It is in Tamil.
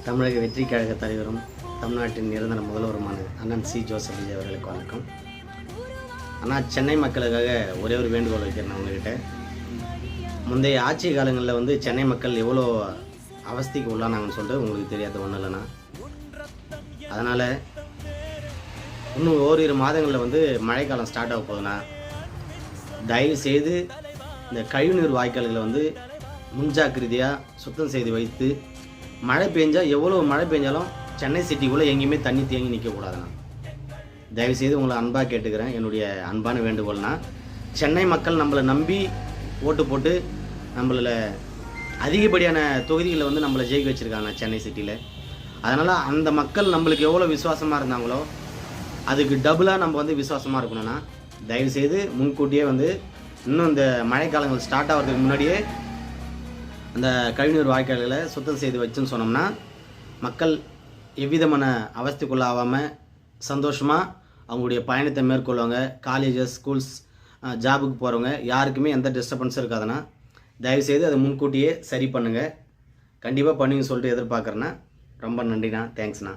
தமிழக வெற்றி கழக தலைவரும் தமிழ்நாட்டின் நிரந்தர முதல்வருமான அண்ணன் சி ஜோசப் விஜய் அவர்களுக்கு வணக்கம். ஆனால் சென்னை மக்களுக்காக ஒரே ஒரு வேண்டுகோள் வைக்கிறேன் உங்ககிட்ட. முந்தைய ஆட்சி காலங்களில் சென்னை மக்கள் எவ்வளோ அவஸ்தைக்கு உள்ளானாங்கன்னு சொல்லிட்டு உங்களுக்கு தெரியாத ஒன்றும் இல்லைண்ணா. அதனால் இன்னும் ஓரிரு மாதங்களில் மழைக்காலம் ஸ்டார்ட் ஆக போகுதுண்ணா. தயவு செய்து இந்த கழிவுநீர் வாய்க்கால்களை முன்ஜாக்கிரதையாக சுத்தம் செய்து வைத்து, மழை பெஞ்சால் எவ்வளோ மழை பெஞ்சாலும் சென்னை சிட்டிக்குள்ளே எங்கேயுமே தண்ணி தேங்கி நிற்கக்கூடாதுண்ணா. தயவுசெய்து உங்களை அன்பாக கேட்டுக்கிறேன். என்னுடைய அன்பான வேண்டுகோள்னா, சென்னை மக்கள் நம்மளை நம்பி ஓட்டு போட்டு நம்மள அதிகப்படியான தொகுதிகளில் நம்மளை ஜெயிக்க வச்சுருக்காங்க சென்னை சிட்டியில். அதனால் அந்த மக்கள் நம்மளுக்கு எவ்வளோ விசுவாசமாக இருந்தாங்களோ அதுக்கு டபுளாக நம்ம விசுவாசமாக இருக்கணும்னா, தயவுசெய்து முன்கூட்டியே இன்னும் இந்த மழைக்காலங்கள் ஸ்டார்ட் ஆகிறதுக்கு முன்னாடியே அந்த கழிவுநீர் வாய்க்கால்களை சுத்தம் செய்து வச்சுன்னு சொன்னோம்னா, மக்கள் எவ்விதமான அவஸ்தைக்குள்ளாகாமல் சந்தோஷமாக அவங்களுடைய பயணத்தை மேற்கொள்வாங்க. காலேஜஸ், ஸ்கூல்ஸ், ஜாபுக்கு போகிறவங்க யாருக்குமே எந்த டிஸ்டர்பன்ஸும் இருக்காதுன்னா, தயவுசெய்து அதை முன்கூட்டியே சரி பண்ணுங்கள். கண்டிப்பாக பண்ணுங்க சொல்லிட்டு எதிர்பார்க்குறேன்னா. ரொம்ப நன்றிண்ணா. தேங்க்ஸ்ண்ணா.